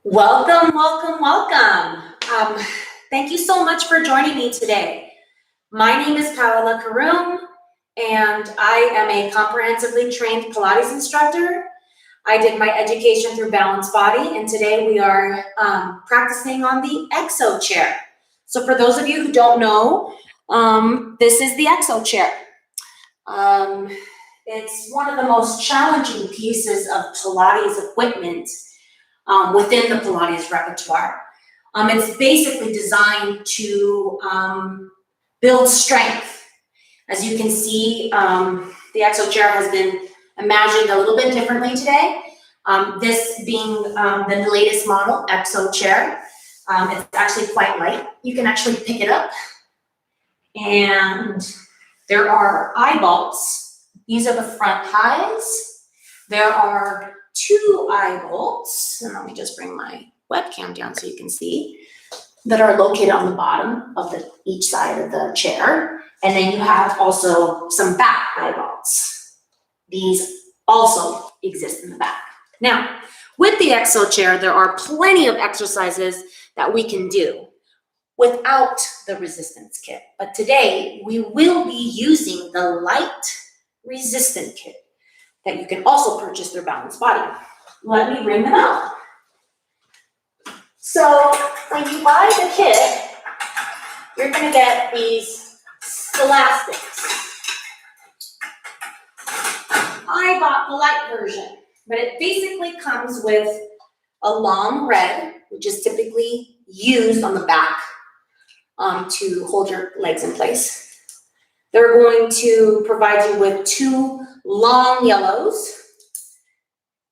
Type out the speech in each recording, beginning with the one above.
Welcome, welcome, welcome. Thank you so much for joining me today. My name is Paola Karoum, and I am a comprehensively trained Pilates instructor. I did my education through Balanced Body, and today we are practicing on the EXO Chair. So for those of you who don't know, this is the EXO Chair. It's one of the most challenging pieces of Pilates equipment within the Pilates repertoire. It's basically designed to build strength. As you can see, the EXO Chair has been imagined a little bit differently today. This being the latest model, EXO Chair. It's actually quite light. You can actually pick it up. And there are eye bolts. These are the front highs. There are 2 eye bolts, and let me just bring my webcam down so you can see, that are located on the bottom of each side of the chair. And then you have also some back eye bolts. These also exist in the back. Now, with the EXO Chair, there are plenty of exercises that we can do without the resistance kit. But today, we will be using the light resistant kit that you can also purchase through Balanced Body. Let me ring them out. So when you buy the kit, you're gonna get these elastics. I bought the light version, but it basically comes with a long red, which is typically used on the back to hold your legs in place. They're going to provide you with 2 long yellows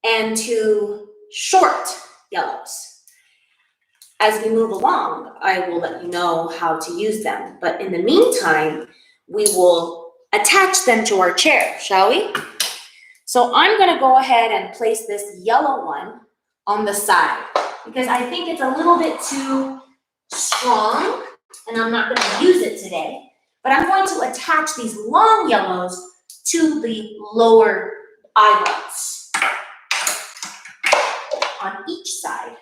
and 2 short yellows. As we move along, I will let you know how to use them. But in the meantime, we will attach them to our chair, shall we? So I'm going to go ahead and place this yellow one on the side because I think it's a little bit too strong and I'm not going to use it today. But I'm going to attach these long yellows to the lower eyeballs on each side.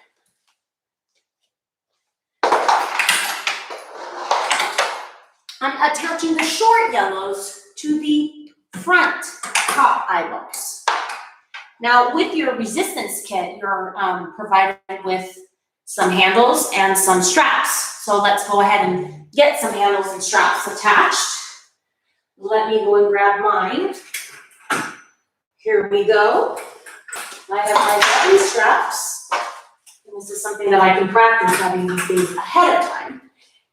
I'm attaching the short yellows to the front top eyeballs. Now, with your resistance kit, you're provided with some handles and some straps. So let's go ahead and get some handles and straps attached. Let me go and grab mine. Here we go. I have my button straps. And this is something that I can practice having these things ahead of time.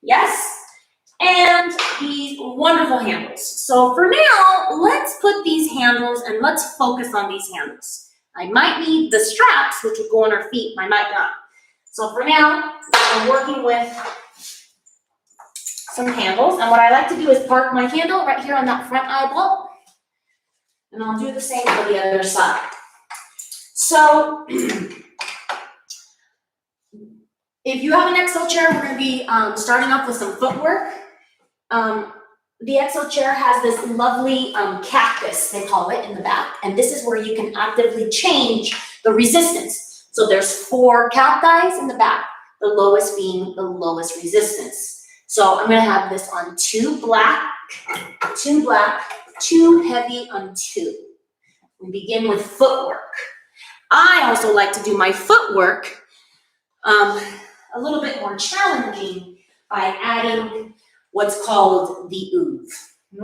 Yes. And these wonderful handles. So for now, let's put these handles and let's focus on these handles. I might need the straps, which would go on our feet. I might not. So for now, I'm working with some handles. And what I like to do is park my handle right here on that front eyeball. And I'll do the same for the other side. So if you have an EXO Chair, we're going to be starting off with some footwork. The EXO Chair has this lovely cactus, they call it, in the back. And this is where you can actively change the resistance. So there's 4 cacti in the back, the lowest being the lowest resistance. So I'm going to have this on 2 black, 2 heavy on 2. We begin with footwork. I also like to do my footwork a little bit more challenging by adding what's called the oove.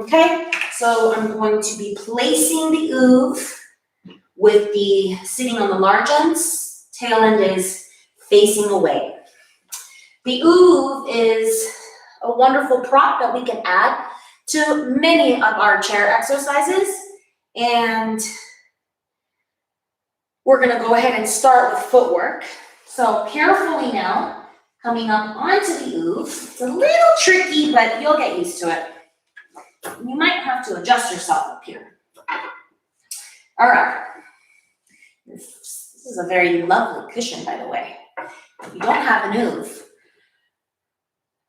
Okay, so I'm going to be placing the oove with the sitting on the large ends, tail end is facing away. The oove is a wonderful prop that we can add to many of our chair exercises, and we're going to go ahead and start with footwork. So carefully now, coming up onto the oove. It's a little tricky, but you'll get used to it. You might have to adjust yourself up here. All right. This is a very lovely cushion, by the way. If you don't have an oove,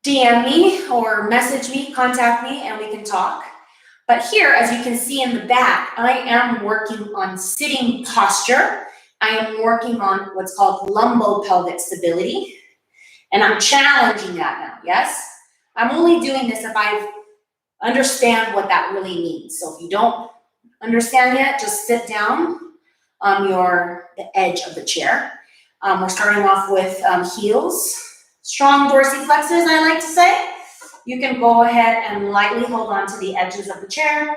DM me or message me, contact me, and we can talk. But here, as you can see in the back, I am working on sitting posture I am working on what's called lumbopelvic stability, and I'm challenging that now, yes? I'm only doing this if I understand what that really means. So if you don't understand yet, just sit down on the edge of the chair. We're starting off with heels, strong dorsiflexors, I like to say. You can go ahead and lightly hold on to the edges of the chair,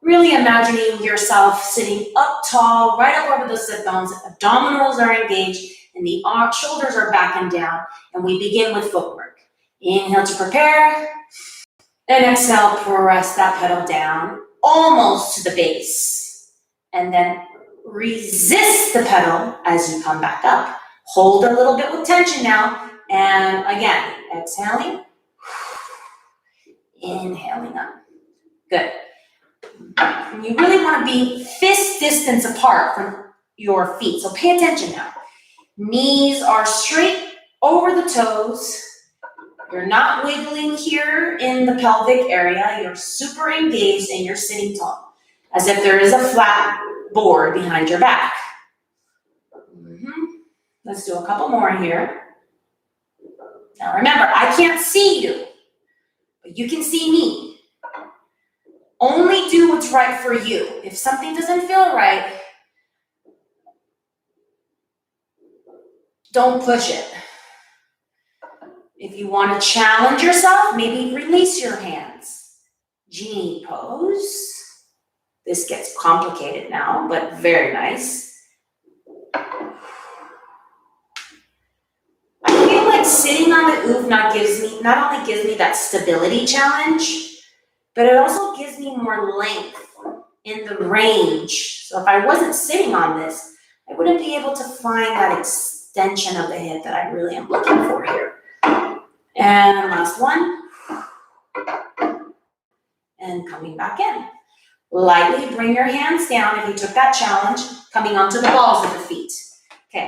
really imagining yourself sitting up tall, right up over the sit bones, abdominals are engaged, and the shoulders are back and down, and we begin with footwork. Inhale to prepare, and exhale, press that pedal down, almost to the base, and then resist the pedal as you come back up. Hold a little bit with tension now, and again, exhaling, inhaling up. Good. And you really want to be fist distance apart from your feet, so pay attention now. Knees are straight over the toes. You're not wiggling here in the pelvic area. You're super engaged and you're sitting tall, as if there is a flat board behind your back. Let's do a couple more here. Now remember, I can't see you, but you can see me. Only do what's right for you. If something doesn't feel right, don't push it. If you want to challenge yourself, maybe release your hands. Genie pose. This gets complicated now, but very nice. I feel like sitting on the oof not only gives me that stability challenge, but it also gives me more length in the range. So if I wasn't sitting on this, I wouldn't be able to find that extension of the hip that I really am looking for here. And last one. And coming back in. Lightly bring your hands down if you took that challenge, coming onto the balls of the feet. Okay.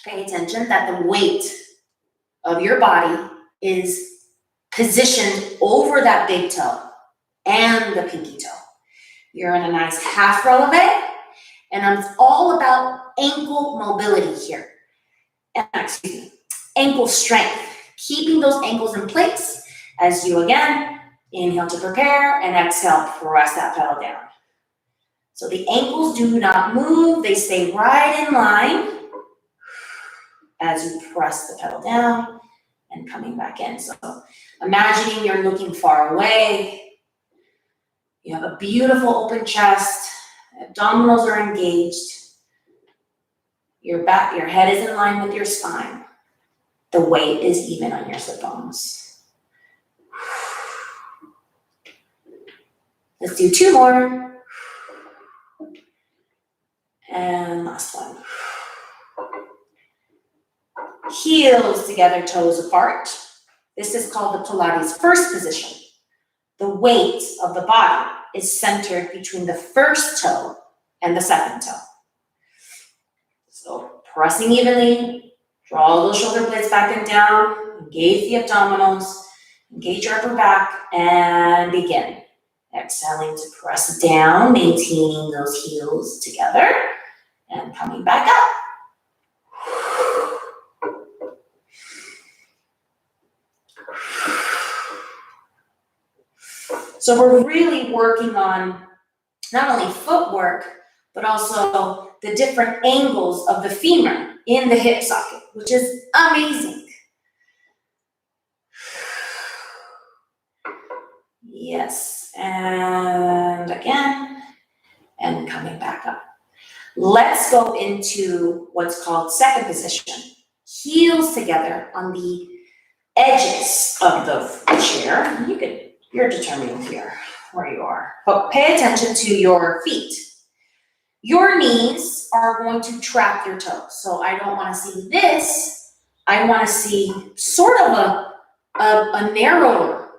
Pay attention that the weight of your body is positioned over that big toe and the pinky toe. You're in a nice half releve, and it's all about ankle mobility here. Ankle strength. Keeping those ankles in place as you again inhale to prepare and exhale, press that pedal down. So the ankles do not move, they stay right in line as you press the pedal down and coming back in. So imagining you're looking far away, you have a beautiful open chest, abdominals are engaged, your head is in line with your spine. The weight is even on your sit bones. Let's do two more. And last one. Heels together, toes apart. This is called the Pilates first position. The weight of the body is centered between the first toe and the second toe. So pressing evenly, draw those shoulder blades back and down, engage the abdominals, engage your upper back, and begin. Exhaling to press down, maintaining those heels together, and coming back up. So we're really working on not only footwork, but also the different angles of the femur in the hip socket, which is amazing. Yes, and again, and coming back up. Let's go into what's called second position. Heels together on the edges of the chair. You're determining here where you are, but pay attention to your feet. Your knees are going to trap your toes. So I don't want to see this. I want to see sort of a narrower,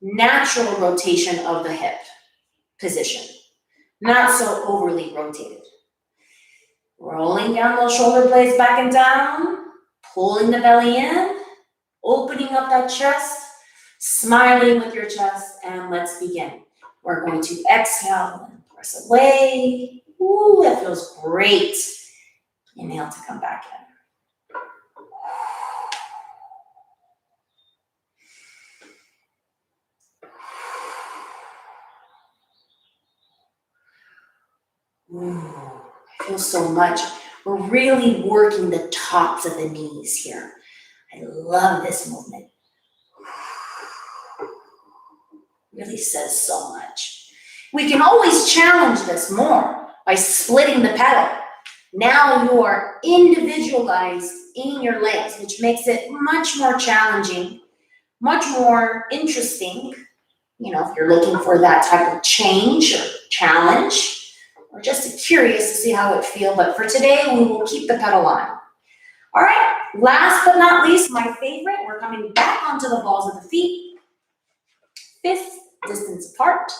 natural rotation of the hip position. Not so overly rotated. Rolling down those shoulder blades back and down, pulling the belly in, opening up that chest, smiling with your chest, and let's begin. We're going to exhale and press away, Ooh, that feels great. Inhale to come back in. Ooh, I feel so much. We're really working the tops of the knees here. I love this movement. Really says so much. We can always challenge this more by splitting the pedal. Now you are individualized in your legs, which makes it much more challenging, much more interesting. You know, if you're looking for that type of change or challenge, or just curious to see how it feels. But for today, we will keep the pedal on. All right, last but not least, my favorite, we're coming back onto the balls of the feet, fifth distance apart.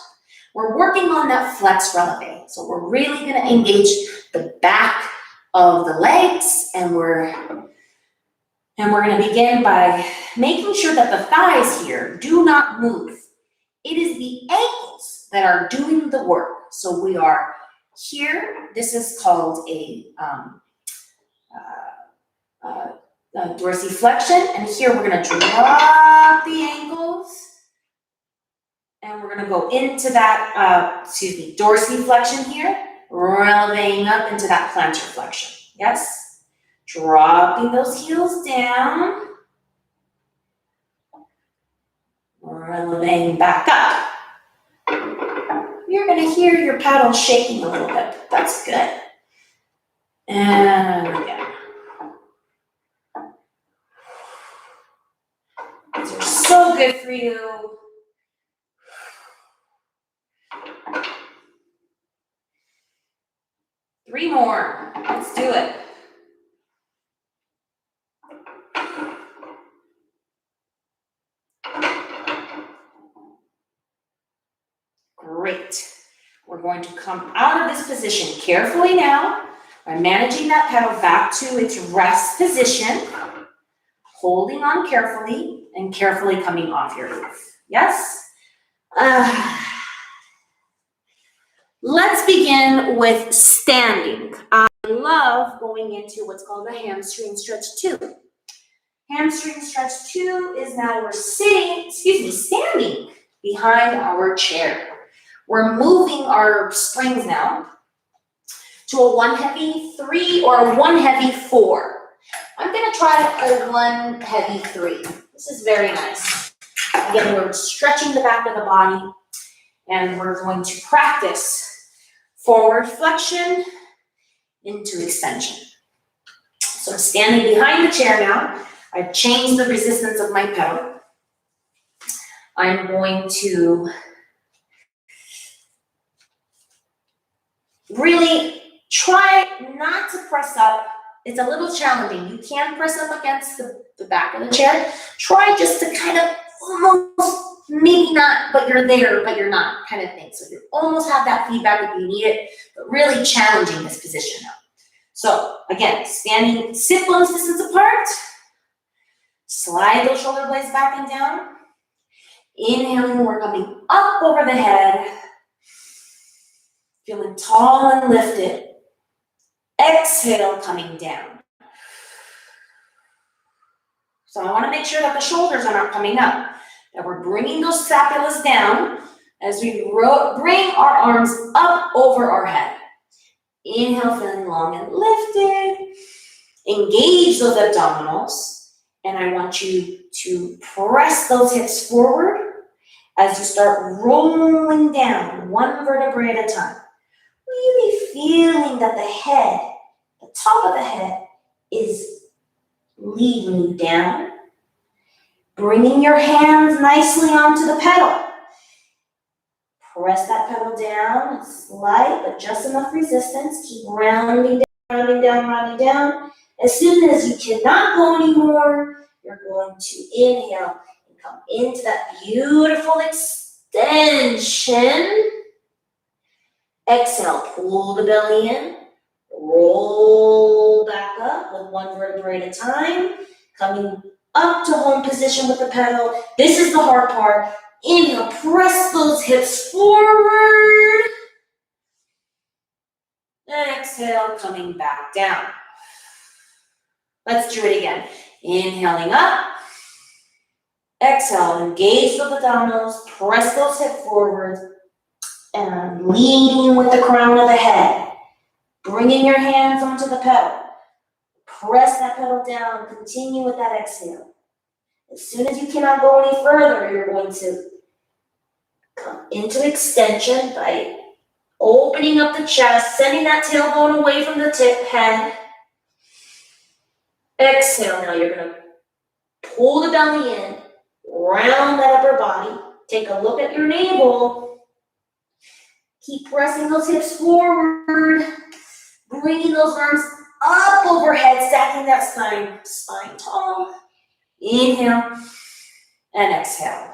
We're working on that flex releve. So we're really gonna engage the back of the legs, and we're gonna begin by making sure that the thighs here do not move. It is the ankles that are doing the work. So we are here, this is called a dorsiflexion, and here we're gonna drop the ankles, and we're gonna go into that, dorsiflexion here, relevating up into that plantar flexion. Yes? Dropping those heels down, relevating back up. You're gonna hear your paddle shaking a little bit. That's good. And again. These are so good for you. Three more. Let's do it. Great. We're going to come out of this position carefully now by managing that pedal back to its rest position, holding on carefully, and carefully coming off your roof. Yes? Let's begin with standing. I love going into what's called a hamstring stretch 2. Hamstring stretch 2 is now we're standing behind our chair. We're moving our springs now to a 1 heavy 3 or a 1 heavy 4. I'm gonna try a 1 heavy 3. This is very nice. Again, we're stretching the back of the body, and we're going to practice forward flexion into extension. So I'm standing behind the chair now. I've changed the resistance of my pedal. I'm going to really try not to press up. It's a little challenging. You can press up against the back of the chair. Try just to kind of almost, maybe not, but you're there, but you're not kind of thing. So you almost have that feedback if you need it, but really challenging this position now. So again, standing, sit bones distance apart. Slide those shoulder blades back and down. Inhaling, we're coming up over the head. Feeling tall and lifted. Exhale, coming down. So I want to make sure that the shoulders are not coming up. That we're bringing those scapulas down as we bring our arms up over our head. Inhale, feeling long and lifted. Engage those abdominals. And I want you to press those hips forward as you start rolling down one vertebrae at a time. Really feeling that the head, the top of the head, is leading you down. Bringing your hands nicely onto the pedal. Press that pedal down, slight, but just enough resistance. Keep rounding down, rounding down, rounding down. As soon as you cannot go anymore, you're going to inhale and come into that beautiful extension. Exhale, pull the belly in, roll back up with one vertebrae at a time, coming up to home position with the pedal. This is the hard part. Inhale, press those hips forward. And exhale, coming back down. Let's do it again. Inhaling up. Exhale, engage those abdominals, press those hips forward, and leading with the crown of the head. Bringing your hands onto the pedal. Press that pedal down, continue with that exhale. As soon as you cannot go any further, you're going to come into extension by opening up the chest, sending that tailbone away from the tip head. Exhale, now you're going to pull the belly in, round that upper body. Take a look at your navel. Keep pressing those hips forward, bringing those arms up overhead, stacking that spine tall. Inhale and exhale.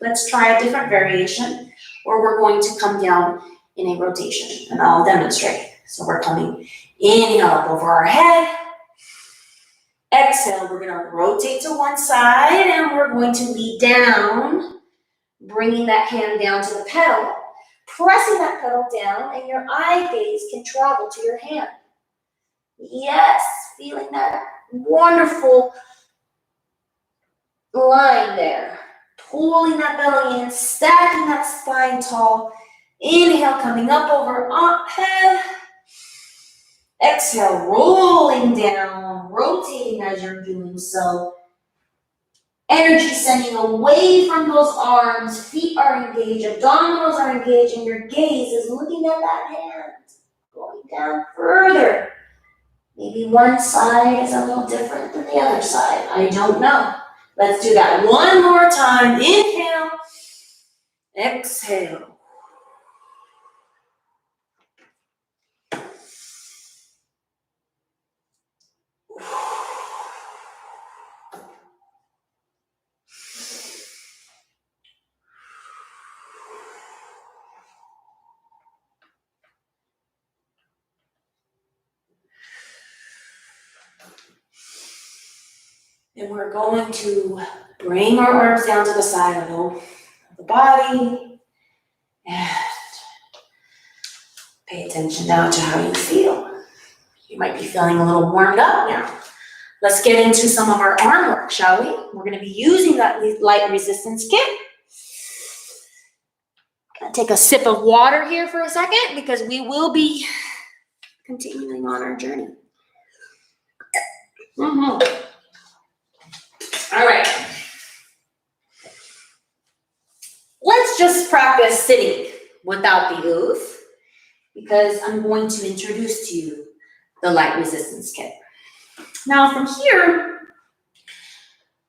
Let's try a different variation where we're going to come down in a rotation, and I'll demonstrate. So we're coming, inhale up over our head. Exhale, we're going to rotate to one side, and we're going to lead down, bringing that hand down to the pedal, pressing that pedal down, and your eye gaze can travel to your hand. Yes, feeling that wonderful line there. Pulling that belly in, stacking that spine tall. Inhale, coming up over head. Exhale, rolling down, rotating as you're doing so. Energy sending away from those arms. Feet are engaged, abdominals are engaged, and your gaze is looking at that hand. Going down further. Maybe one side is a little different than the other side. I don't know. Let's do that one more time. Inhale. Exhale. And we're going to bring our arms down to the side of the body. And pay attention now to how you feel. You might be feeling a little warmed up now. Let's get into some of our arm work, shall we? We're going to be using that light resistance kit. Gonna take a sip of water here for a second because we will be continuing on our journey. All right. Let's just practice sitting without the oof because I'm going to introduce to you the light resistance kit. Now from here,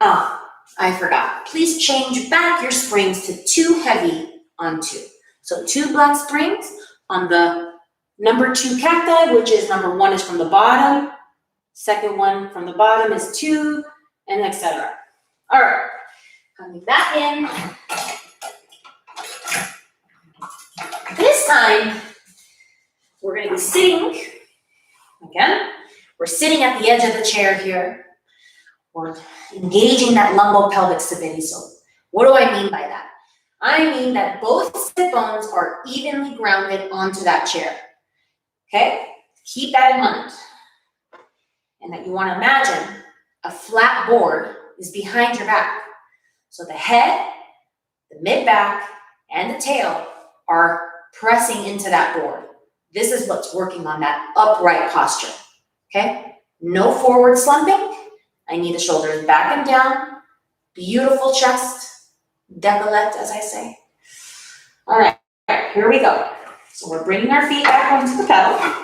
I forgot. Please change back your springs to 2 heavy on 2. So 2 blunt springs on the number 2 cacti, which is number 1 is from the bottom. Second one from the bottom is 2, and etc. All right, coming back in. This time, we're going to be sitting, again, we're sitting at the edge of the chair here. We're engaging that lumbopelvic stability. So what do I mean by that? I mean that both sit bones are evenly grounded onto that chair. Okay? Keep that in mind. And that you want to imagine a flat board is behind your back. So the head, the mid-back, and the tail are pressing into that board. This is what's working on that upright posture. Okay? No forward slumping. I need the shoulders back and down. Beautiful chest. Décolleté, as I say. All right, here we go. So we're bringing our feet back onto the pedal.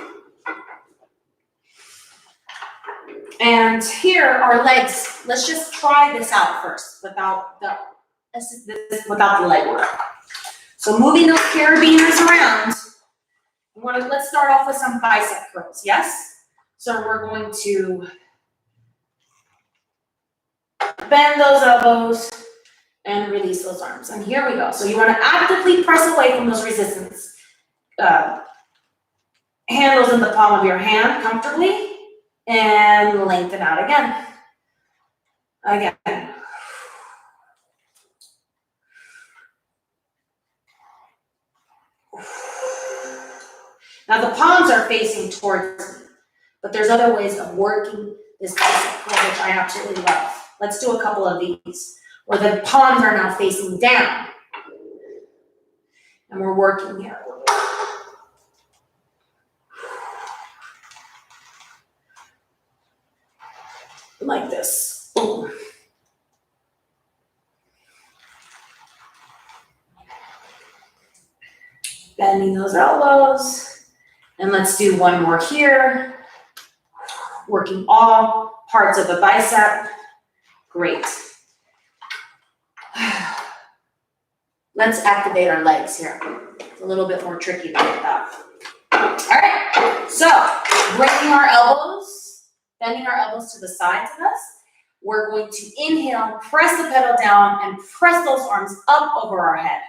And here, our legs, let's just try this out first without the leg work. So moving those carabiners around, let's start off with some bicep curls, yes? So we're going to bend those elbows and release those arms. And here we go. So you want to actively press away from those resistance. Handles in the palm of your hand comfortably. And lengthen out again. Again. Now the palms are facing towards me, but there's other ways of working this bicep curl, which I absolutely love. Let's do a couple of these, where the palms are now facing down. And we're working here. Like this. Boom. Bending those elbows. And let's do one more here. Working all parts of the bicep. Great. Let's activate our legs here. It's a little bit more tricky than that. All right, so bringing our elbows, bending our elbows to the sides of us. We're going to inhale, press the pedal down, and press those arms up over our head.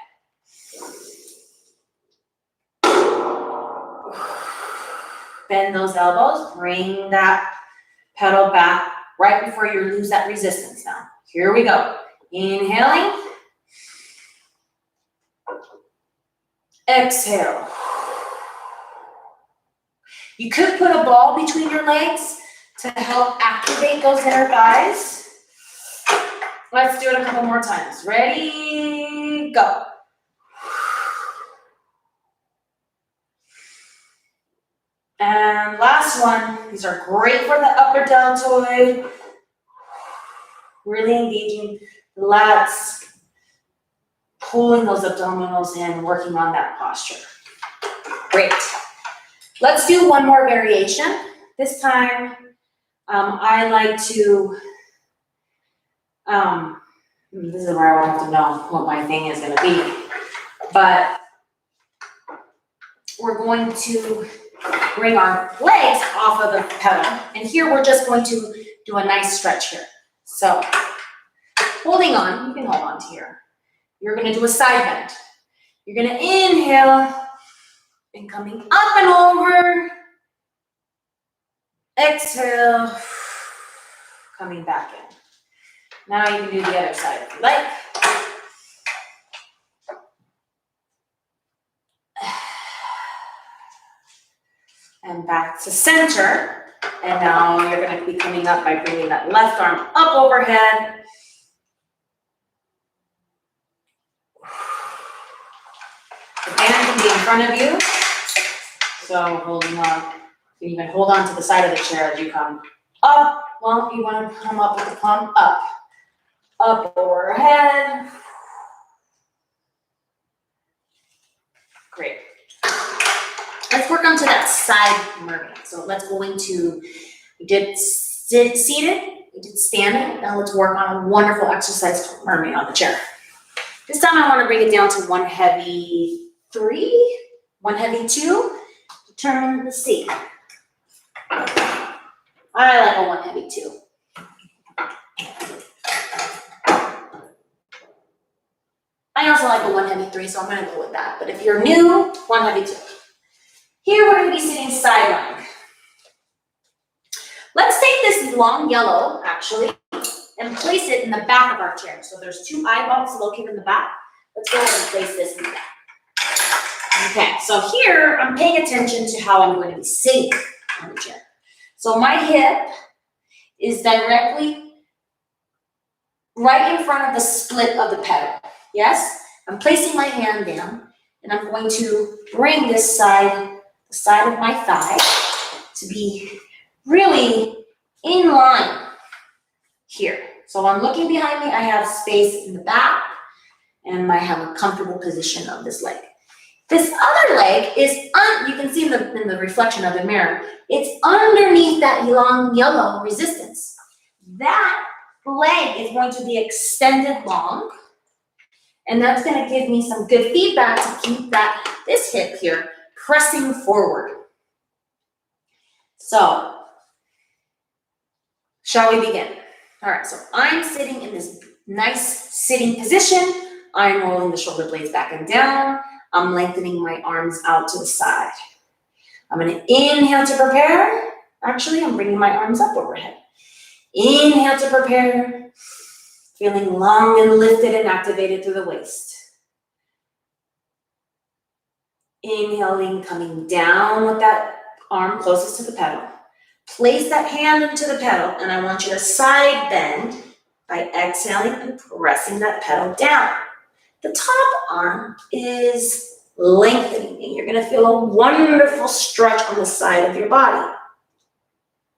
Bend those elbows, bring that pedal back right before you lose that resistance now. Here we go. Inhaling. Exhale. You could put a ball between your legs to help activate those inner thighs. Let's do it a couple more times. Ready, go. And last one. These are great for the upper deltoid. Really engaging the lats, pulling those abdominals in, working on that posture. Great. Let's do one more variation. This time, I like to, this is where I have to know what my thing is gonna be, but we're going to bring our legs off of the pedal, and here we're just going to do a nice stretch here. So, holding on, you can hold on to here. You're gonna do a side bend. You're gonna inhale, and coming up and over. Exhale, coming back in. Now you can do the other side if you like. And back to center. And now you're going to be coming up by bringing that left arm up overhead. The band can be in front of you. So holding on. You can even hold on to the side of the chair as you come up. Well, you want to come up with the palm up. Up overhead. Great. Let's work onto that side mermaid. So let's go into, we did seated, we did standing. Now let's work on a wonderful exercise mermaid on the chair. This time I want to bring it down to one heavy 3, one heavy 2. Determine the seat. I like a one heavy 2. I also like a one heavy 3, so I'm going to go with that. But if you're new, one heavy 2. Here we're going to be sitting side lying. Let's take this long yellow, actually, and place it in the back of our chair. So there's 2 eyeballs located in the back. Let's go ahead and place this in the back. Okay, so here I'm paying attention to how I'm going to be sitting on the chair. So my hip is directly right in front of the split of the pedal. Yes? I'm placing my hand down, and I'm going to bring this side, the side of my thigh, to be really in line here. So I'm looking behind me, I have space in the back, and I have a comfortable position of this leg. This other leg is, you can see in the reflection of the mirror, it's underneath that long yellow resistance. That leg is going to be extended long, and that's going to give me some good feedback to keep this hip here pressing forward. So, shall we begin? All right, so I'm sitting in this nice sitting position. I'm rolling the shoulder blades back and down. I'm lengthening my arms out to the side. I'm going to inhale to prepare. Actually, I'm bringing my arms up overhead. Inhale to prepare. Feeling long and lifted and activated through the waist. Inhaling, coming down with that arm closest to the pedal. Place that hand into the pedal, and I want you to side bend by exhaling and pressing that pedal down. The top arm is lengthening, and you're gonna feel a wonderful stretch on the side of your body.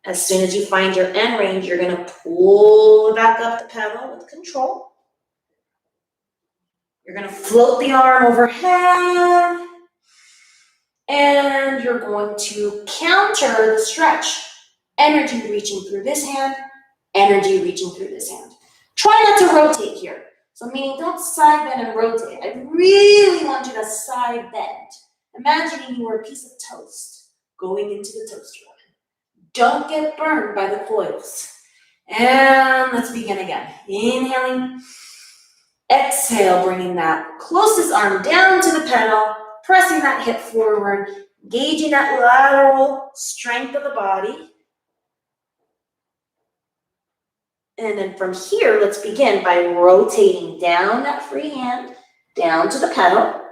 As soon as you find your end range, you're gonna pull back up the pedal with control. You're gonna float the arm overhead, and you're going to counter the stretch. Energy reaching through this hand, energy reaching through this hand. Try not to rotate here. So meaning don't side bend and rotate. I really want you to side bend. Imagining you were a piece of toast going into the toaster oven. Don't get burned by the coils. And let's begin again. Inhaling. Exhale, bringing that closest arm down to the pedal, pressing that hip forward, gauging that lateral strength of the body. And then from here, let's begin by rotating down that free hand, down to the pedal.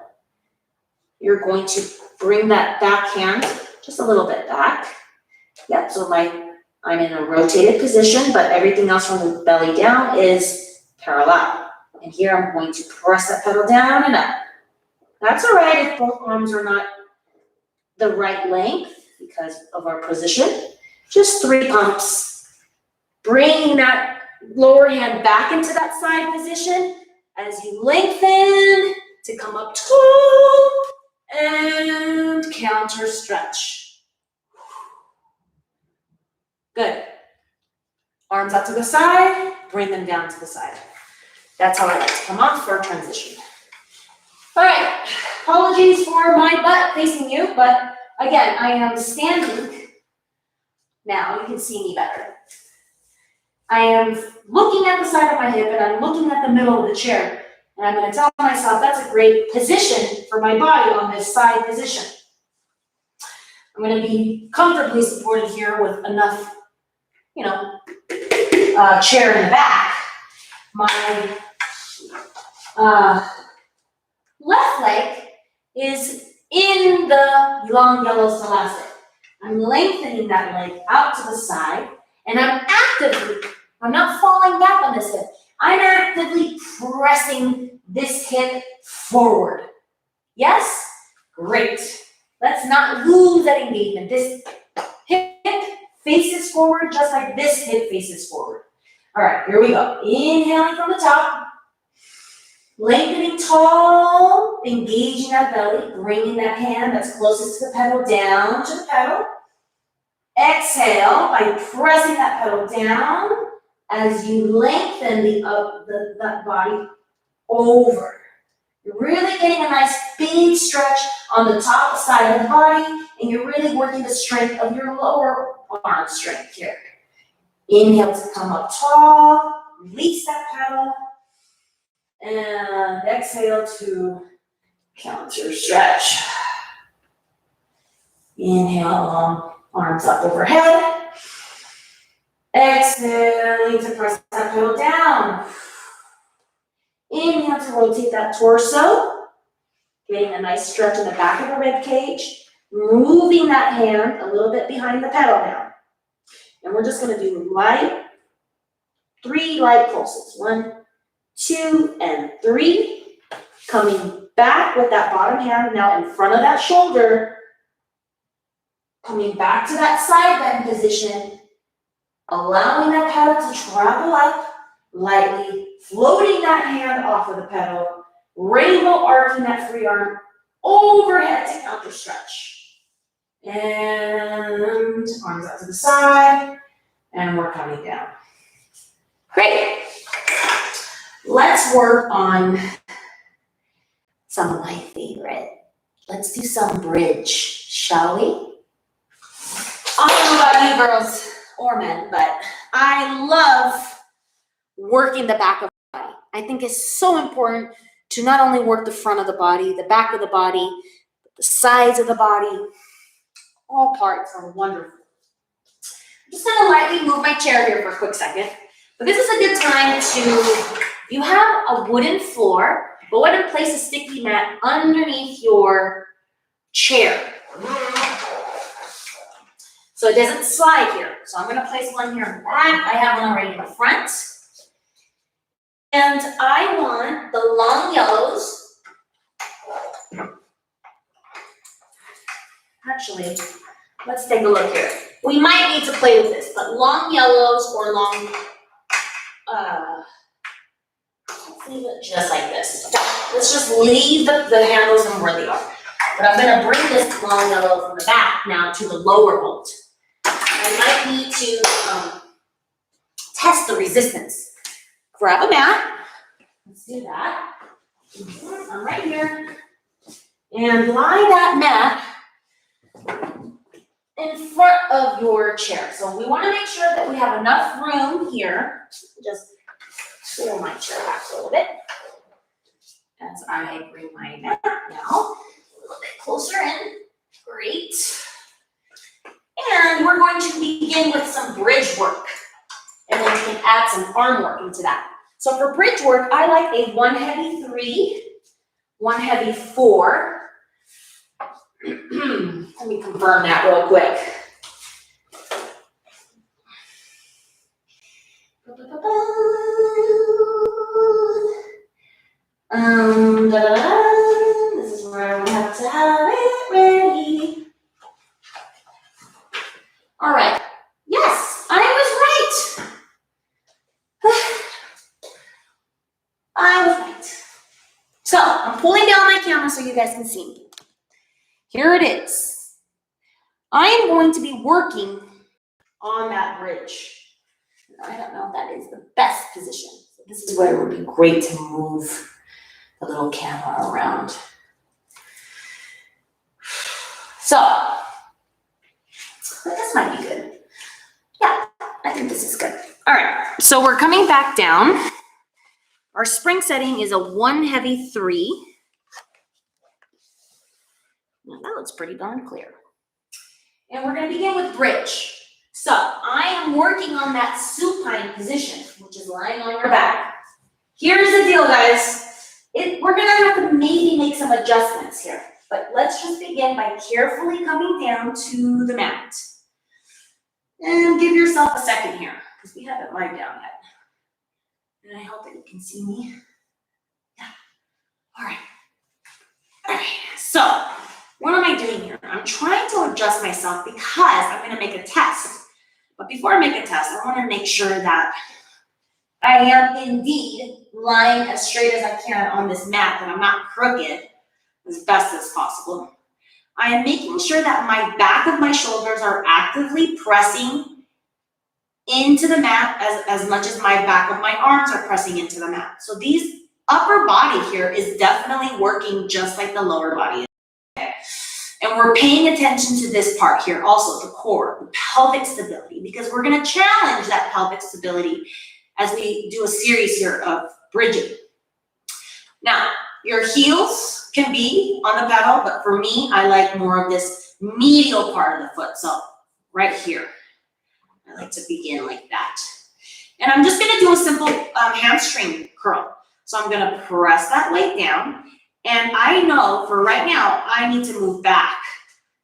You're going to bring that back hand just a little bit back. Yep, so I'm in a rotated position, but everything else from the belly down is parallel. And here I'm going to press that pedal down and up. That's all right if both arms are not the right length because of our position. Just 3 pumps. Bringing that lower hand back into that side position as you lengthen to come up tall and counter stretch. Good. Arms out to the side, bring them down to the side. That's how I like to come off for a transition. All right, apologies for my butt facing you, but again, I am standing. Now you can see me better. I am looking at the side of my hip and I'm looking at the middle of the chair. And I'm going to tell myself that's a great position for my body on this side position. I'm going to be comfortably supported here with enough, chair in the back. My left leg is in the long yellow elastic. I'm lengthening that leg out to the side and I'm not falling back on this hip. I'm actively pressing this hip forward. Yes? Great. Let's not lose that engagement. This hip faces forward just like this hip faces forward. All right, here we go. Inhaling from the top. Lengthening tall, engaging that belly, bringing that hand that's closest to the pedal down to the pedal. Exhale by pressing that pedal down as you lengthen that body over. You're really getting a nice big stretch on the top side of the body, and you're really working the strength of your lower arm strength here. Inhale to come up tall, release that pedal, and exhale to counter stretch. Inhale, long arms up overhead. Exhaling to press that pedal down. Inhale to rotate that torso, getting a nice stretch in the back of the rib cage, moving that hand a little bit behind the pedal now. And we're just going to do 3 light pulses. 1, 2, and 3. Coming back with that bottom hand now in front of that shoulder. Coming back to that side bend position. Allowing that pedal to travel up lightly, floating that hand off of the pedal, rainbow arcing that free arm overhead to counter stretch. And arms out to the side, and we're coming down. Great. Let's work on some of my favorite. Let's do some bridge, shall we? I don't know about you girls or men, but I love working the back of the body. I think it's so important to not only work the front of the body, the back of the body, the sides of the body. All parts are wonderful. I'm just gonna lightly move my chair here for a quick second. But this is a good time to, if you have a wooden floor, go ahead and place a sticky mat underneath your chair. So it doesn't slide here. So I'm gonna place one here in the back. I have one already in the front. And I want the long yellows. Actually, let's take a look here. We might need to play with this, but long yellows or long, let's leave it just like this. Let's just leave the handles and where they are. But I'm gonna bring this long yellow from the back now to the lower bolt. I might need to test the resistance. Grab a mat. Let's do that. I'm right here. And lie that mat in front of your chair. So we want to make sure that we have enough room here. Just pull my chair back a little bit as I bring my mat now a little bit closer in. Great. And we're going to begin with some bridge work. And then we can add some arm work into that. So for bridge work, I like a 1 heavy 3, 1 heavy 4. Let me confirm that real quick. This is where we have to have it ready. All right. Yes, I was right. I was right. So I'm pulling down my camera so you guys can see me. Here it is. I am going to be working on that bridge. I don't know if that is the best position. So this is where it would be great to move the little camera around. So, this might be good. Yeah, I think this is good. All right, so we're coming back down. Our spring setting is a 1 heavy 3. Now that looks pretty darn clear. And we're gonna begin with bridge. So I am working on that supine position, which is lying on your back. Here's the deal, guys. We're gonna have to maybe make some adjustments here, but let's just begin by carefully coming down to the mat. And give yourself a second here, because we haven't lied down yet. And I hope that you can see me. Yeah. All right. All right. So what am I doing here? I'm trying to adjust myself because I'm going to make a test. But before I make a test, I want to make sure that I am indeed lying as straight as I can on this mat, that I'm not crooked as best as possible. I am making sure that my back of my shoulders are actively pressing into the mat as much as my back of my arms are pressing into the mat. So these upper body here is definitely working just like the lower body. Okay. And we're paying attention to this part here also, the core, the pelvic stability, because we're going to challenge that pelvic stability as we do a series here of bridging. Now, your heels can be on the pedal, but for me, I like more of this medial part of the foot. So right here, I like to begin like that. And I'm just going to do a simple hamstring curl. So I'm going to press that weight down. And I know for right now, I need to move back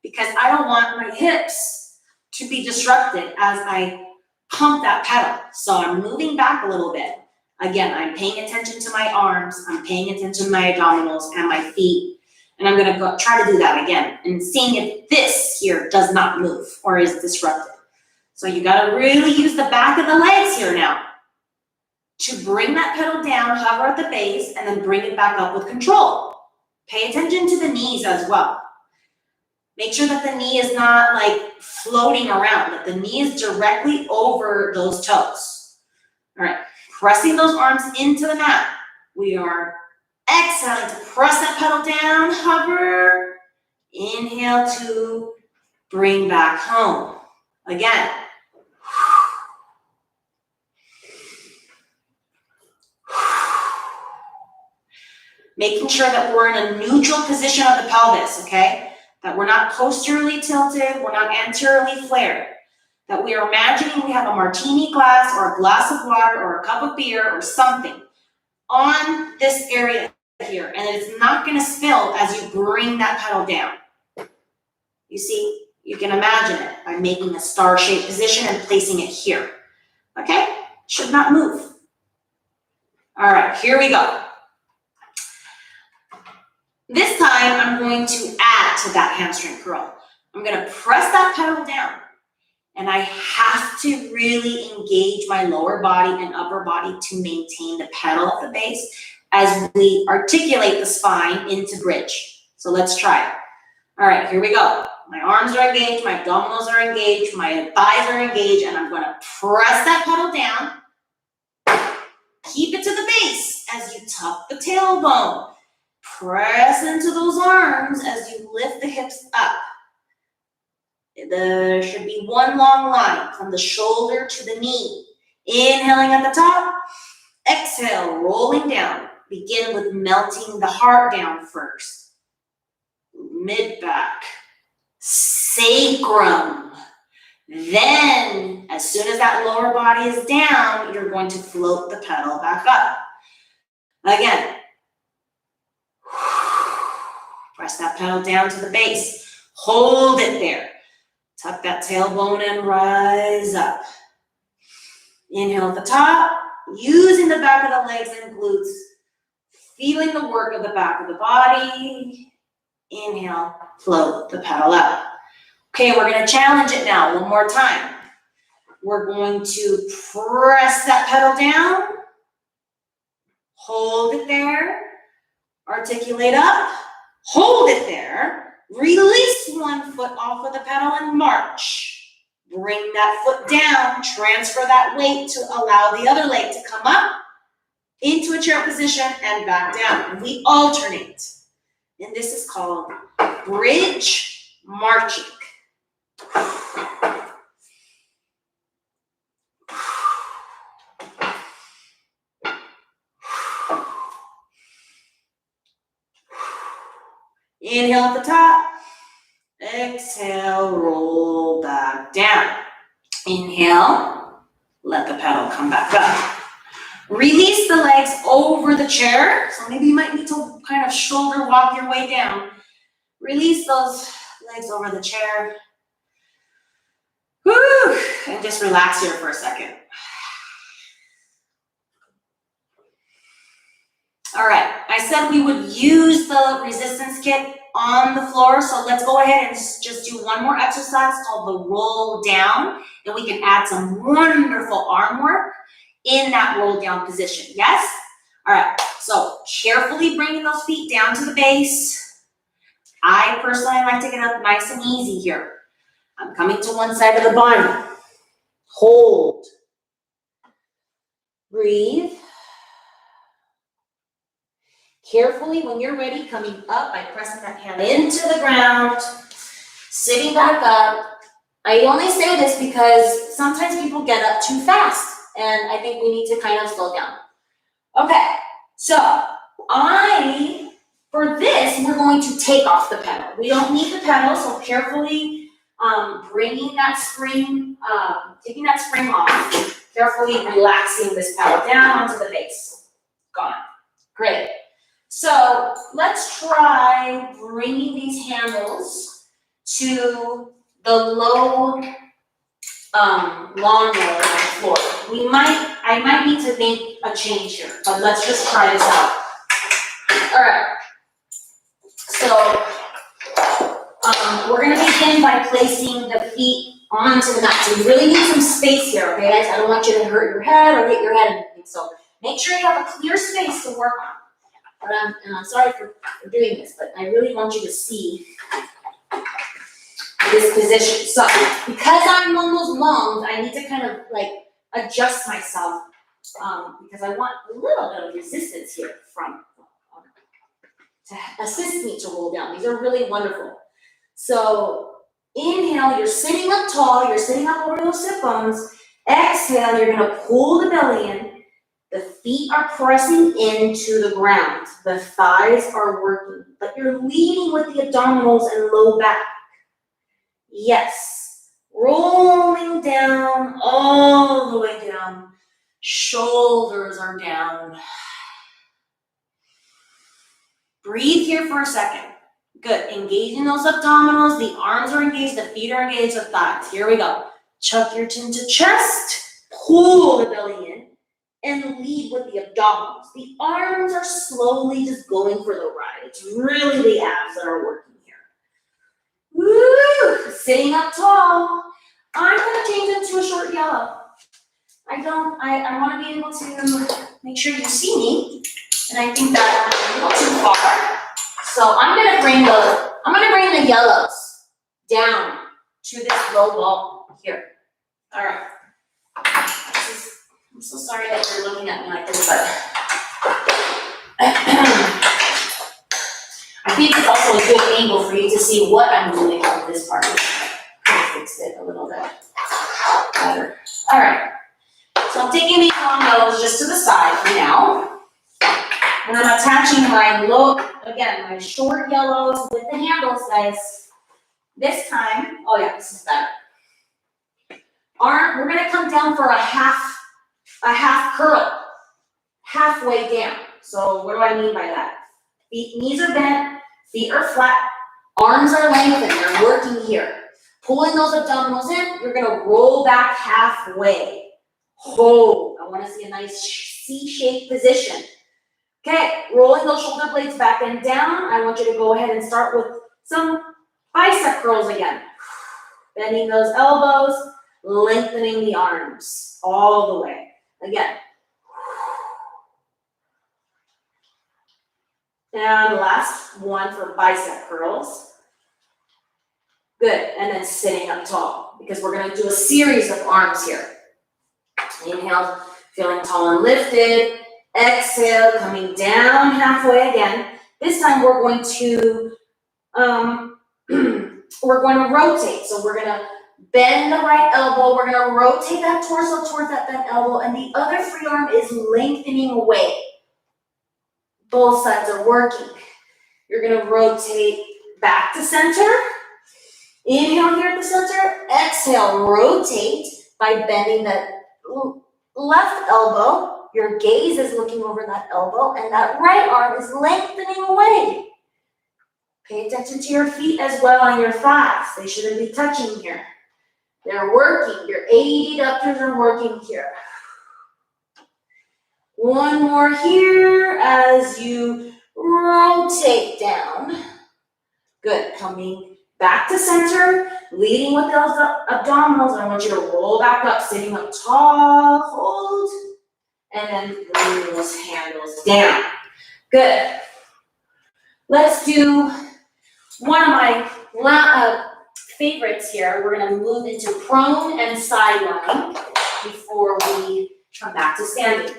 because I don't want my hips to be disrupted as I pump that pedal. So I'm moving back a little bit. Again, I'm paying attention to my arms, I'm paying attention to my abdominals and my feet. And I'm gonna try to do that again and seeing if this here does not move or is disrupted. So you gotta really use the back of the legs here now to bring that pedal down, hover at the base, and then bring it back up with control. Pay attention to the knees as well. Make sure that the knee is not like floating around, that the knee is directly over those toes. All right, pressing those arms into the mat. We are exhaling to press that pedal down, hover. Inhale to bring back home. Again. Making sure that we're in a neutral position of the pelvis, okay? That we're not posteriorly tilted, we're not anteriorly flared. That we are imagining we have a martini glass or a glass of water or a cup of beer or something on this area here, and it's not gonna spill as you bring that pedal down. You see, you can imagine it by making a star-shaped position and placing it here. Okay? Should not move. All right, here we go. This time, I'm going to add to that hamstring curl. I'm going to press that pedal down, and I have to really engage my lower body and upper body to maintain the pedal at the base as we articulate the spine into bridge. So let's try it. All right, here we go. My arms are engaged, my abdominals are engaged, my thighs are engaged, and I'm going to press that pedal down. Keep it to the base as you tuck the tailbone. Press into those arms as you lift the hips up. There should be one long line from the shoulder to the knee. Inhaling at the top, exhale, rolling down. Begin with melting the heart down first. Mid-back, sacrum. Then, as soon as that lower body is down, you're going to float the pedal back up. Again. Press that pedal down to the base. Hold it there. Tuck that tailbone and rise up. Inhale at the top, using the back of the legs and glutes, feeling the work of the back of the body. Inhale, float the pedal up. Okay, we're going to challenge it now one more time. We're going to press that pedal down, hold it there, articulate up, hold it there, release one foot off of the pedal and march. Bring that foot down, transfer that weight to allow the other leg to come up into a chair position and back down. And we alternate. And this is called bridge marching. Inhale at the top. Exhale, roll back down. Inhale, let the pedal come back up. Release the legs over the chair. So maybe you might need to kind of shoulder walk your way down. Release those legs over the chair. Whew, and just relax here for a second. All right, I said we would use the resistance kit on the floor, so let's go ahead and just do one more exercise called the roll down, and we can add some wonderful arm work in that roll down position, yes? All right, so carefully bringing those feet down to the base. I personally like to get up nice and easy here. I'm coming to one side of the body. Hold. Breathe. Carefully, when you're ready, coming up by pressing that hand into the ground, sitting back up. I only say this because sometimes people get up too fast, and I think we need to kind of slow down. Okay, so for this, we're going to take off the pedal. We don't need the pedal, so carefully bringing that spring, taking that spring off, carefully relaxing this pedal down onto the base. Gone. Great. So let's try bringing these handles to the low lawnmower on the floor. I might need to make a change here, but let's just try this out. All right. So we're going to begin by placing the feet onto the mat. So you really need some space here, okay, guys? I don't want you to hurt your head or hit your head or anything. So make sure you have a clear space to work on. But I'm sorry for doing this, but I really want you to see this position. So because I'm on those lungs, I need to kind of like adjust myself because I want a little bit of resistance here to assist me to roll down. These are really wonderful. So inhale, you're sitting up tall, you're sitting up over those sit bones. Exhale, you're gonna pull the belly in. The feet are pressing into the ground. The thighs are working, but you're leading with the abdominals and low back. Yes. Rolling down, all the way down. Shoulders are down. Breathe here for a second. Good, engaging those abdominals, the arms are engaged, the feet are engaged, the thighs. Here we go. Chuck your chin to chest, pull the belly in, and lead with the abdominals. The arms are slowly just going for the ride. It's really the abs that are working here. Woo! Sitting up tall. I'm gonna change it to a short yellow. I wanna be able to make sure you see me, and I think that I'm not too far. So I'm gonna bring the yellows down to this low ball here. All right. I'm so sorry that you're looking at me like this, but I think it's also a good angle for you to see what I'm doing with this part. I fixed it a little bit better. All right. So I'm taking these long yellows just to the side for now. And I'm attaching my short yellows with the handles, guys. This time, oh yeah, this is better. We're gonna come down for a half curl, halfway down. So what do I mean by that? Knees are bent, feet are flat, arms are lengthened, they're working here. Pulling those abdominals in, you're gonna roll back halfway. Hold, I wanna see a nice C-shaped position. Okay, rolling those shoulder blades back and down. I want you to go ahead and start with some bicep curls again. Bending those elbows, lengthening the arms all the way. Again. And last one for bicep curls. Good, and then sitting up tall, because we're gonna do a series of arms here. Inhale, feeling tall and lifted. Exhale, coming down halfway again. This time we're going to rotate. So we're gonna bend the right elbow. We're gonna rotate that torso towards that bent elbow, and the other free arm is lengthening away. Both sides are working. You're gonna rotate back to center. Inhale here at the center. Exhale, rotate by bending that left elbow. Your gaze is looking over that elbow, and that right arm is lengthening away. Pay attention to your feet as well and your thighs. They shouldn't be touching here. They're working. Your adductors are working here. One more here as you rotate down. Good. Coming back to center, leading with those abdominals. I want you to roll back up, sitting up tall, hold. And then bring those handles down. Good. Let's do one of my favorites here. We're gonna move into prone and side lying before we come back to standing.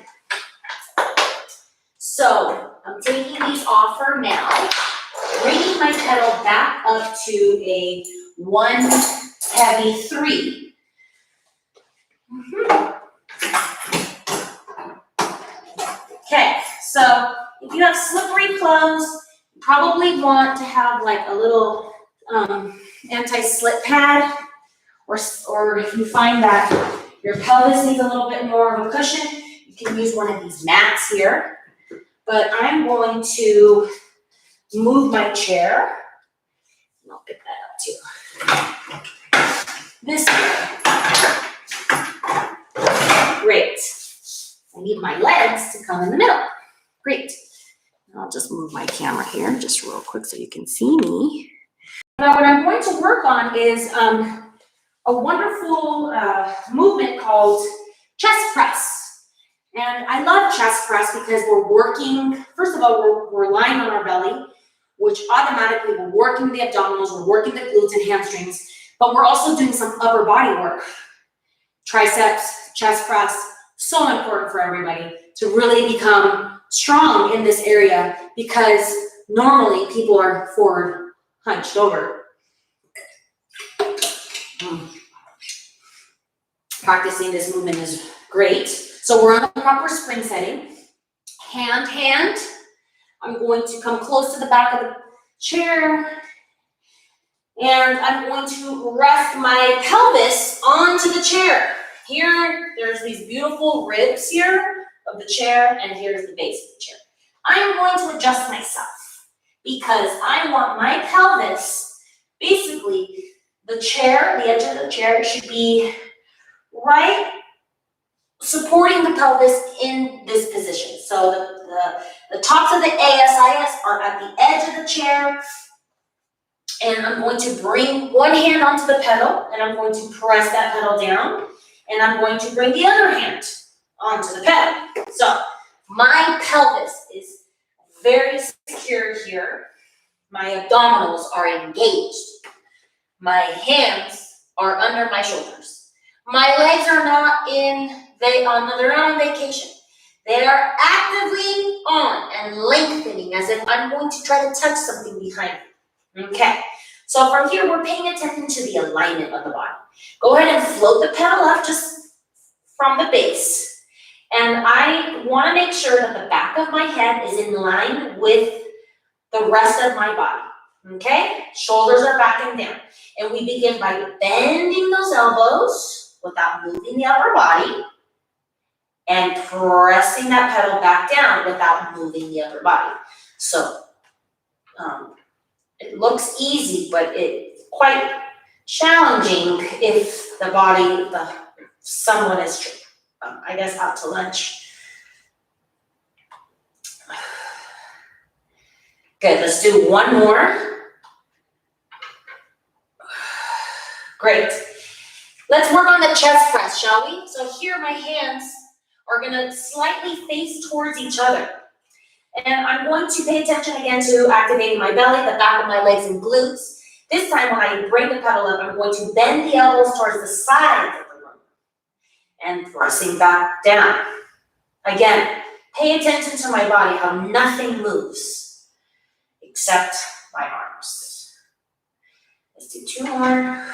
So I'm taking these off for now, bringing my pedal back up to a 1 heavy 3. Okay, so if you have slippery clothes, you probably want to have like a little anti-slip pad, or if you find that your pelvis needs a little bit more of a cushion, you can use one of these mats here. But I'm going to move my chair, and I'll get that up too. This way. Great. I need my legs to come in the middle. Great. I'll just move my camera here just real quick so you can see me. Now what I'm going to work on is a wonderful movement called chest press. And I love chest press because we're working, first of all, we're lying on our belly, which automatically we're working the abdominals, we're working the glutes and hamstrings, but we're also doing some upper body work. Triceps, chest press, so important for everybody to really become strong in this area, because normally people are forward hunched over. Practicing this movement is great. So we're on the proper spring setting. Hand. I'm going to come close to the back of the chair, and I'm going to rest my pelvis onto the chair. Here, there's these beautiful ribs here of the chair, and here's the base of the chair. I'm going to adjust myself because I want my pelvis, basically, the edge of the chair should be right supporting the pelvis in this position. So the tops of the ASIS are at the edge of the chair, and I'm going to bring one hand onto the pedal, and I'm going to press that pedal down, and I'm going to bring the other hand onto the pedal. So my pelvis is very secure here. My abdominals are engaged. My hands are under my shoulders. My legs are not they're not on vacation. They are actively on and lengthening as if I'm going to try to touch something behind me. Okay, so from here, we're paying attention to the alignment of the body. Go ahead and float the pedal up just from the base. And I want to make sure that the back of my head is in line with the rest of my body. Okay, shoulders are back and down. And we begin by bending those elbows without moving the upper body and pressing that pedal back down without moving the upper body. So it looks easy, but it's quite challenging if someone is, I guess, out to lunch. Good, let's do one more. Great. Let's work on the chest press, shall we? So here my hands are gonna slightly face towards each other. And I'm going to pay attention again to activating my belly, the back of my legs and glutes. This time when I bring the pedal up, I'm going to bend the elbows towards the sides of the room and pressing back down. Again, pay attention to my body, how nothing moves except my arms. Let's do two more.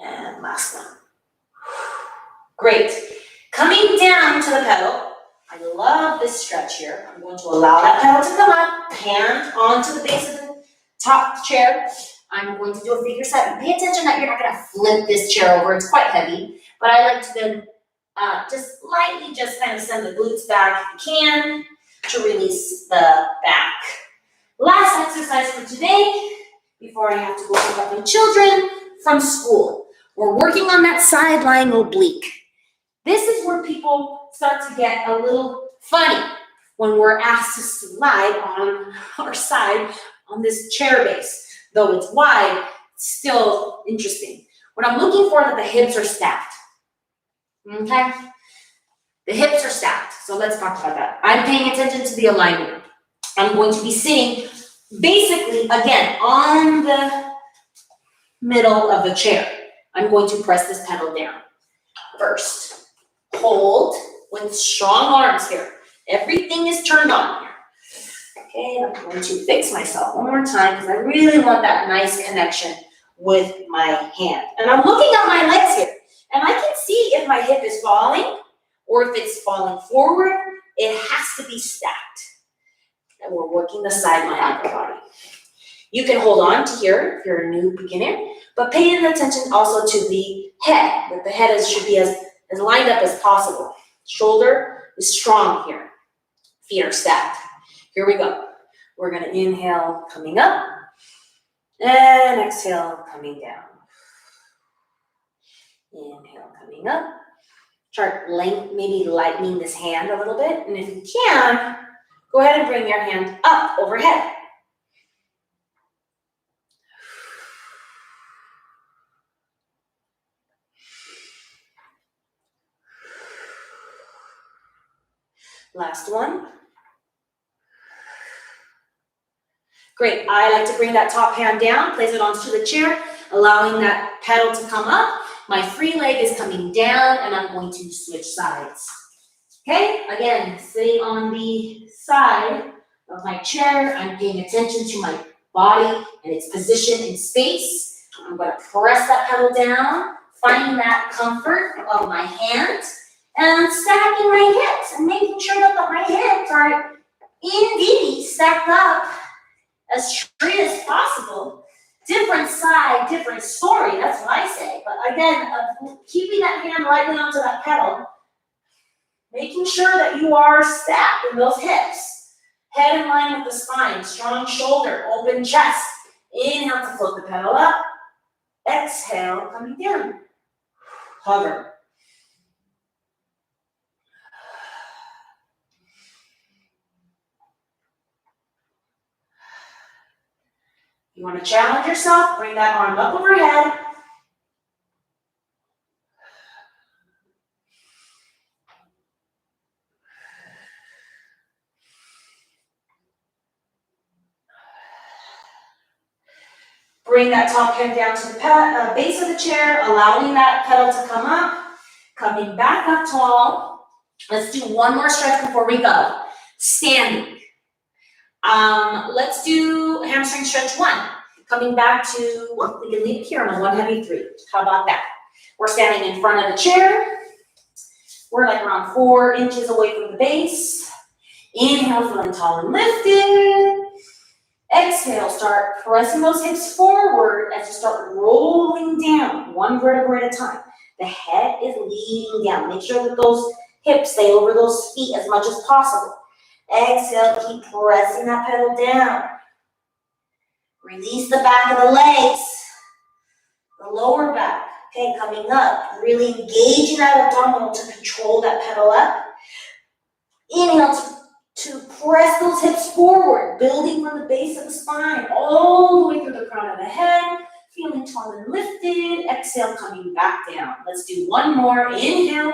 And last one. Great. Coming down to the pedal, I love this stretch here. I'm going to allow that pedal to come up, hand onto the base of the top chair. I'm going to do a figure 7. Pay attention that you're not going to flip this chair over. It's quite heavy, but I like to then just lightly kind of send the glutes back if you can to release the back. Last exercise for today, before I have to go pick up my children from school. We're working on that side lying oblique. This is where people start to get a little funny when we're asked to slide on our side on this chair base. Though it's wide, it's still interesting. What I'm looking for is that the hips are stacked. Okay? The hips are stacked. So let's talk about that. I'm paying attention to the alignment. I'm going to be sitting basically, again, on the middle of the chair. I'm going to press this pedal down. First, hold with strong arms here. Everything is turned on here. Okay, I'm going to fix myself one more time because I really want that nice connection with my hand. And I'm looking at my legs here, and I can see if my hip is falling or if it's falling forward. It has to be stacked. And we're working the side line of the body. You can hold on to here if you're a new beginner, but pay attention also to the head, that the head should be as lined up as possible. Shoulder is strong here. Feet are stacked. Here we go. We're gonna inhale, coming up, and exhale, coming down. Inhale, coming up. Start maybe lightening this hand a little bit, and if you can, go ahead and bring your hand up overhead. Last one. Great. I like to bring that top hand down, place it onto the chair, allowing that pedal to come up. My free leg is coming down, and I'm going to switch sides. Okay? Again, sitting on the side of my chair, I'm paying attention to my body and its position in space. I'm going to press that pedal down, finding that comfort of my hands, and stacking my hips and making sure that my hips are indeed stacked up as straight as possible. Different side, different story, that's what I say. But again, keeping that hand lightly onto that pedal, making sure that you are stacked in those hips. Head in line with the spine, strong shoulder, open chest. Inhale to float the pedal up. Exhale, coming down. Hover. You want to challenge yourself, bring that arm up overhead. Bring that top hand down to the base of the chair, allowing that pedal to come up, coming back up tall. Let's do one more stretch before we go. Standing. Let's do hamstring stretch 1. Coming back to, well, we can leave it here on a 1 heavy 3. How about that? We're standing in front of the chair. We're like around 4 inches away from the base. Inhale, feeling tall and lifted. Exhale, start pressing those hips forward as you start rolling down, 1 vertebra at a time. The head is leading down. Make sure that those hips stay over those feet as much as possible. Exhale, keep pressing that pedal down. Release the back of the legs, the lower back. Okay, coming up, really engaging that abdominal to control that pedal up. Inhale to press those hips forward, building from the base of the spine, all the way through the crown of the head, feeling tall and lifted. Exhale, coming back down. Let's do one more. Inhale.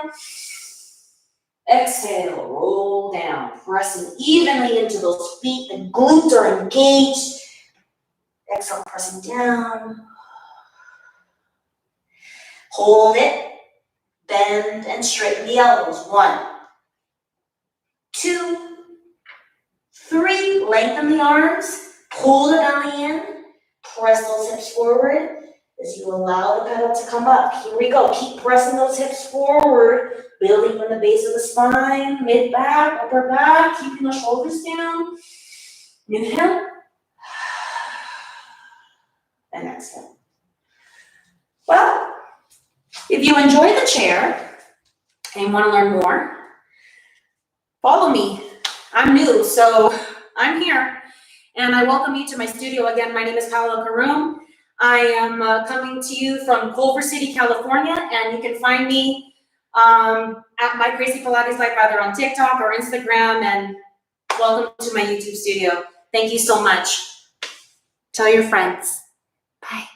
Exhale, roll down, pressing evenly into those feet. The glutes are engaged. Exhale, pressing down. Hold it. Bend and straighten the elbows. 1, 2, 3, lengthen the arms, pull the belly in, press those hips forward as you allow the pedal to come up. Here we go, keep pressing those hips forward, building from the base of the spine, mid-back, upper back, keeping the shoulders down. Inhale, and exhale. Well, if you enjoy the chair and want to learn more, follow me. I'm new, so I'm here, and I welcome you to my studio. Again, my name is Paola Karoum. I am coming to you from Culver City, California, and you can find me at My Crazy Pilates Life, either on TikTok or Instagram, and welcome to my YouTube studio. Thank you so much. Tell your friends. Bye.